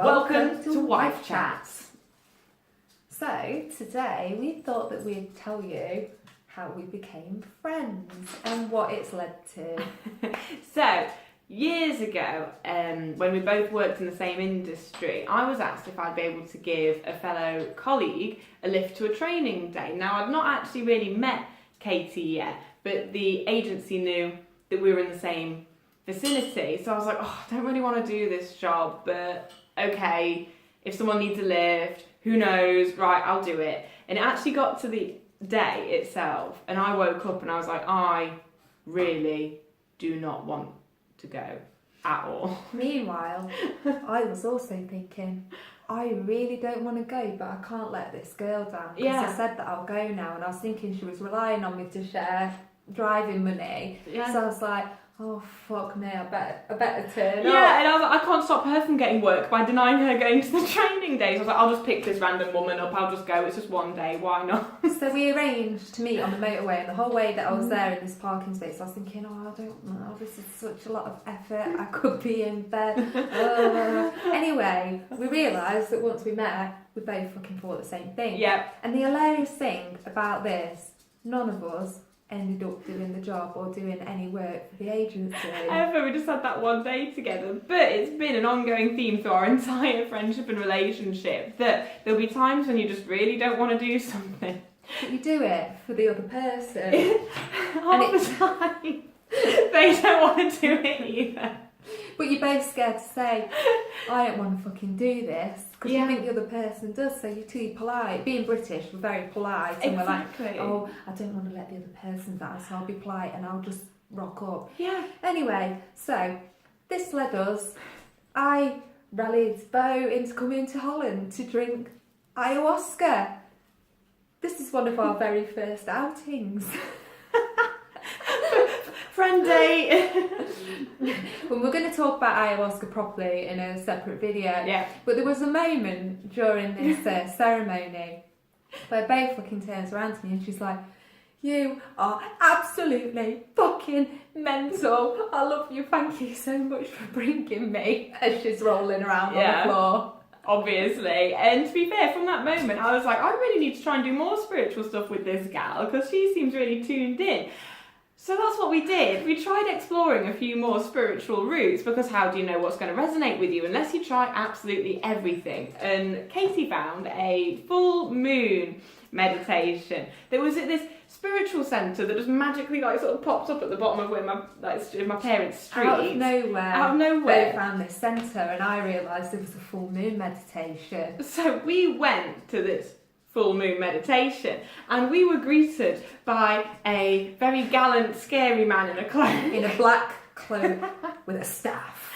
Welcome to Wife Chats. So, today we thought that we'd tell you how we became friends and what it's led to. So, years ago, when we both worked in the same industry, I was asked if I'd be able to give a fellow colleague a lift to a training day. Now, I'd not actually really met Katie yet, but the agency knew that we were in the same vicinity. So I was like, I don't really want to do this job, but okay, if someone needs a lift, who knows, right, I'll do it. And it actually got to the day itself, and I woke up and I was like, I really do not want to go at all. Meanwhile, I was also thinking, I really don't want to go, but I can't let this girl down, because I said that I'll go now, and I was thinking she was relying on me to share driving money. So I was like, oh fuck me, I better turn up. Yeah, and I was like, I can't stop her from getting work by denying her going to the training days. I was like, I'll just pick this random woman up, I'll just go, it's just one day, why not? So we arranged to meet on the motorway, and the whole way that I was there in this parking space, I was thinking, I don't know, this is such a lot of effort, I could be in bed. Anyway, we realised that once we met, we both fucking thought the same thing. Yeah. And the hilarious thing about this, none of us ended up doing the job or doing any work for the agency. Ever, we just had that one day together. But it's been an ongoing theme through our entire friendship and relationship that there'll be times when you just really don't want to do something. But you do it for the other person. Half the time, they don't want to do it either. But you're both scared to say, I don't want to fucking do this, because you think the other person does, so you're too polite. Being British, we're very polite, and we're like, I don't want to let the other person down, so I'll be polite and I'll just rock up. Yeah. Anyway, so this led us, I rallied Bo into coming to Holland to drink ayahuasca. This is one of our very first outings. Friend date. Well, we're going to talk about ayahuasca properly in a separate video. Yeah. But there was a moment during this ceremony where Babe fucking turns around to me and she's like, you are absolutely fucking mental. I love you. Thank you so much for bringing me. As she's rolling around on the floor. Obviously. And to be fair, from that moment, I was like, I really need to try and do more spiritual stuff with this gal, because she seems really tuned in. So that's what we did. We tried exploring a few more spiritual routes, because how do you know what's going to resonate with you unless you try absolutely everything? And Katie found a full moon meditation that was at this spiritual centre that just magically sort of popped up at the bottom of where my parents' street. Out of nowhere. They found this centre, and I realised it was a full moon meditation. So we went to this full moon meditation, and we were greeted by a very gallant, scary man in a cloak. In a black cloak with a staff.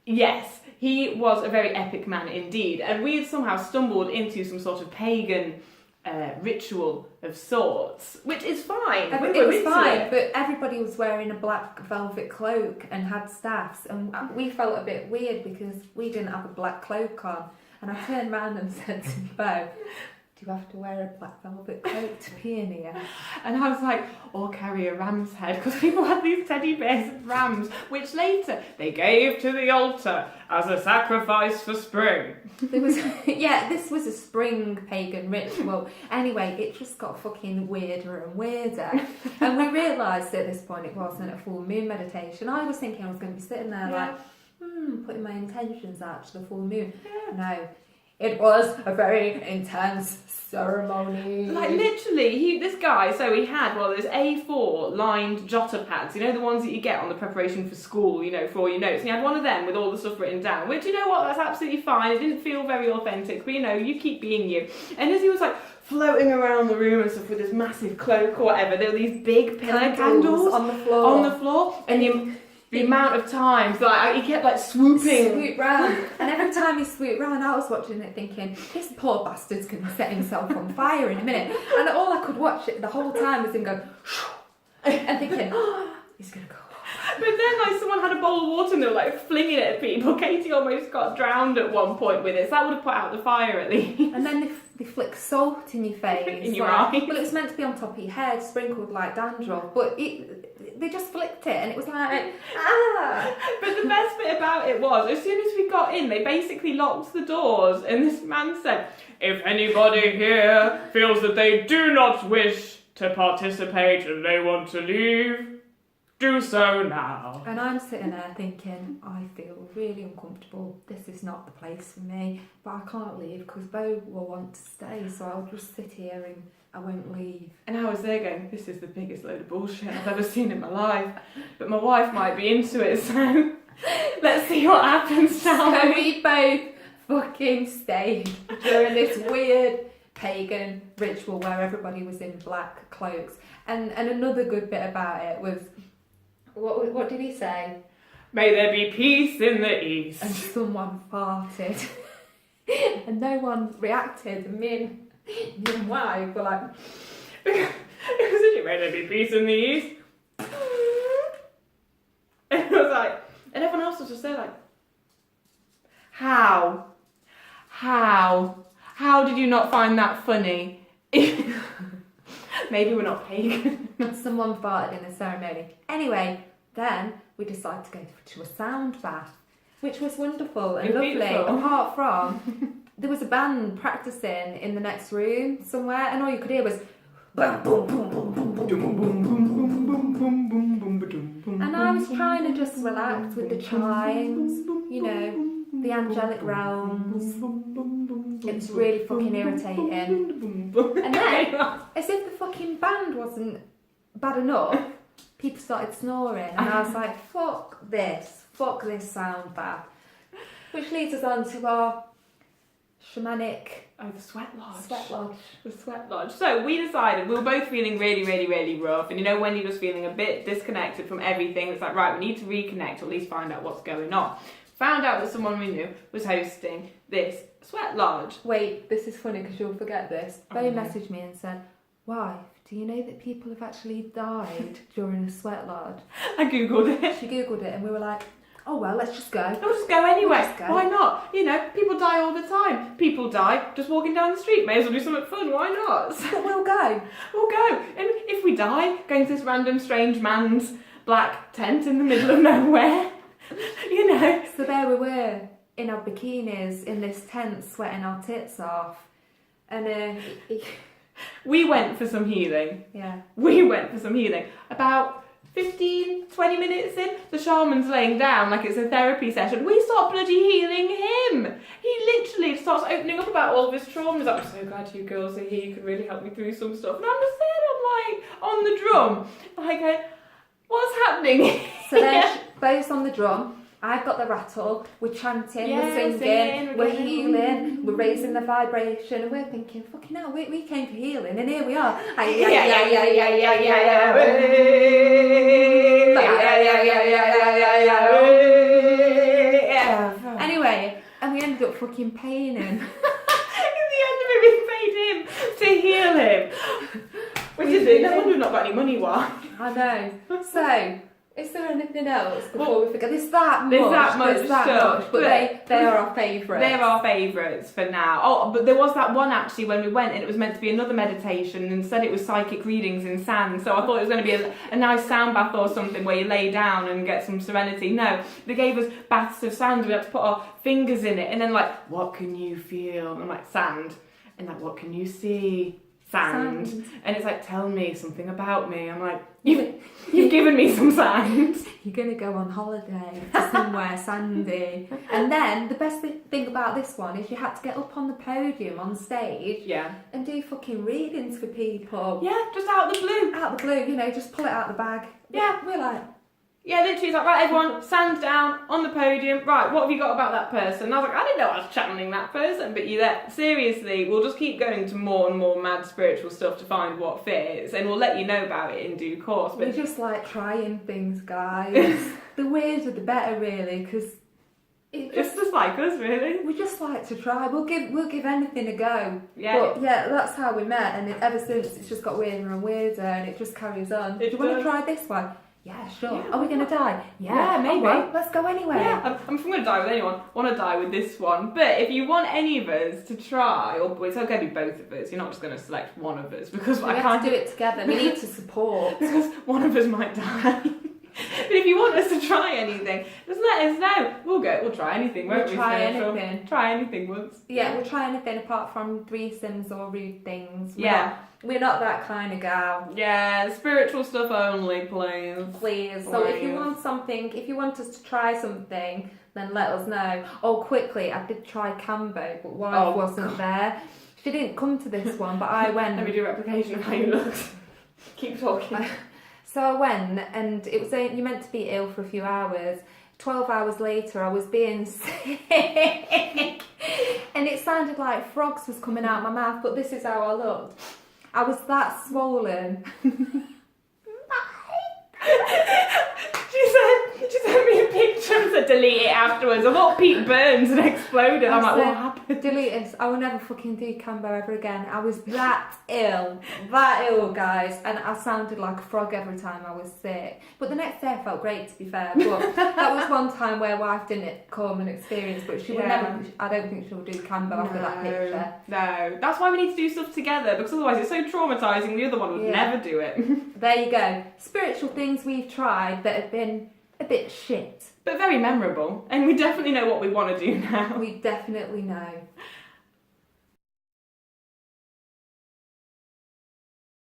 Yes, he was a very epic man indeed, and we had somehow stumbled into some sort of pagan ritual of sorts, which is fine. It was fine, but everybody was wearing a black velvet cloak and had staffs, and we felt a bit weird because we didn't have a black cloak on. And I turned around and said to Bo, do you have to wear a black velvet coat to be in here? And I was like, or carry a ram's head, because people had these teddy bears of rams, which later they gave to the altar as a sacrifice for spring. This was a spring pagan ritual. Anyway, it just got fucking weirder and weirder. And we realised at this point it wasn't a full moon meditation. I was thinking I was going to be sitting there putting my intentions out to the full moon. Yeah. No. It was a very intense ceremony. Like literally, this guy, so he had those A4 lined jotter pads, you know, the ones that you get on the preparation for school, you know, for all your notes. And he had one of them with all the stuff written down, which, you know what, that's absolutely fine. It didn't feel very authentic, but you know, you keep being you. And as he was like floating around the room and stuff with this massive cloak or whatever, there were these big pillar candles on the floor. And the amount of times, he kept swooping. Swoop round. And every time he swooped round, I was watching it thinking, this poor bastard's going to set himself on fire in a minute. And all I could watch it the whole time was him go, and thinking, he's going to go. But then someone had a bowl of water and they were flinging it at people. Katie almost got drowned at one point with it, so that would have put out the fire at least. And then they flick salt in your face. In your eyes. Well, it was meant to be on top of your head, sprinkled like dandruff, but they just flicked it and it was like, ah! But the best bit about it was, as soon as we got in, they basically locked the doors, and this man said, "If anybody here feels that they do not wish to participate and they want to leave, do so now." And I'm sitting there thinking, I feel really uncomfortable. This is not the place for me. But I can't leave because Bo will want to stay, so I'll just sit here and I won't leave. And I was there going, this is the biggest load of bullshit I've ever seen in my life. But my wife might be into it, so let's see what happens, shall So we? we both fucking stayed during this weird pagan ritual where everybody was in black cloaks. And another good bit about it was, what did he say? May there be peace in the east. And someone farted. And no one reacted. And me and wife were like... Because may there be peace in the east. And I was like... And everyone else was just there like... How? How did you not find that funny? Maybe we're not pagan. Someone farted in the ceremony. Anyway, then we decided to go to a sound bath, which was wonderful and lovely. Beautiful. Apart from, there was a band practicing in the next room somewhere, and all you could hear was boom, boom, boom, boom, boom, boom, boom. And I was trying to just relax with the chimes, you know, the angelic realms. It was really fucking irritating. And then, as if the fucking band wasn't bad enough, people started snoring, and I was like, fuck this sound bath. Which leads us on to our shamanic... Oh, the sweat lodge. The sweat lodge. So we decided, we were both feeling really, really, really rough, and you know when you're just feeling a bit disconnected from everything, it's like, right, we need to reconnect, or at least find out what's going on. Found out that someone we knew was hosting this sweat lodge. Wait, this is funny because you'll forget this. Bo messaged me and said, "Wife, do you know that people have actually died during a sweat lodge?" I googled it. She googled it, and we were like, "Oh well, let's just go. We'll just go anyway. We'll just go. Why not? You know, people die all the time. People die just walking down the street. May as well do something fun. Why not?" But we'll go. We'll go. And if we die, going to this random strange man's black tent in the middle of nowhere, you know. So there we were in our bikinis in this tent, sweating our tits off, and we went for some healing. Yeah. We went for some healing. About 15, 20 minutes in, the shaman's laying down like it's a therapy session. We start bloody healing him. He literally starts opening up about all of his traumas. I'm so glad you girls are here. You can really help me through some stuff. And I'm just there, I'm like, on the drum. Like, what's happening? So then, both on the drum. I've got the rattle, we're chanting, we're singing, we're healing, we're raising the vibration, and we're thinking, fucking hell, we came for healing, and here we are. Anyway, and we ended up fucking paying him. In the end of it, we paid him to heal him. Which is it? No wonder we've not got any money, why? I know. So... is there anything else before we forget? There's that much stuff. But they are our favourites. They're our favourites for now. Oh, but there was that one actually when we went, and it was meant to be another meditation, and instead it was psychic readings in sand. So I thought it was going to be a nice sound bath or something where you lay down and get some serenity. No, they gave us baths of sand. We had to put our fingers in it, and then like, what can you feel? And I'm like, sand. And like, what can you see? Sand. And it's like, tell me something about me. I'm like, you've given me some sand. You're going to go on holiday to somewhere sandy. And then the best thing about this one is you had to get up on the podium on stage, and do fucking readings for people. Yeah, just out the blue. Out the blue, you know, just pull it out the bag. Yeah. We're like... yeah, literally, it's like, right, everyone, stand down on the podium. Right, what have you got about that person? And I was like, I didn't know I was channeling that person, but you're there. Seriously, we'll just keep going to more and more mad spiritual stuff to find what fits, and we'll let you know about it in due course. But we're just like trying things, guys. The weirder the better, really, because it's just like us, really. We just like to try. We'll give anything a go. Yeah. But yeah, that's how we met, and ever since it's just got weirder and weirder, and it just carries on. Do you want to try this one? Yeah, sure. Yeah, are we going to die? Yeah, maybe. Right, let's go anyway. Yeah, I'm going to die with anyone. I want to die with this one. But if you want any of us to try, or it's okay to be both of us, you're not just going to select one of us, because we have to do it together. We need to support. Because one of us might die. But if you want us to try anything, just let us know. We'll try anything, won't we? Try anything. Try anything once. Yeah, we'll try anything apart from threesomes or rude things. We're not that kind of gal. Yeah, spiritual stuff only, please. Please. So if you want something, if you want us to try something, then let us know. Oh, quickly, I did try Cambo, but wife wasn't there. She didn't come to this one, but I went. Let me do a replication of how you looked. Keep talking. So I went, and it was you're meant to be ill for a few hours. 12 hours later, I was being sick, and it sounded like frogs was coming out my mouth. But this is how I looked. I was that swollen. She sent me a picture and said delete it afterwards. I thought Pete Burns had exploded. I'm like, what happened? Delete this. I will never fucking do Cambo ever again. I was that ill, guys, and I sounded like a frog every time I was sick. But the next day I felt great, to be fair. But that was one time where wife didn't come and experience, but she would never. I don't think she'll do Cambo after that picture. No, that's why we need to do stuff together, because otherwise it's so traumatising. The other one would never do it. There you go. Spiritual things we've tried that have been a bit shit, but very memorable, and we definitely know what we want to do now. We definitely know.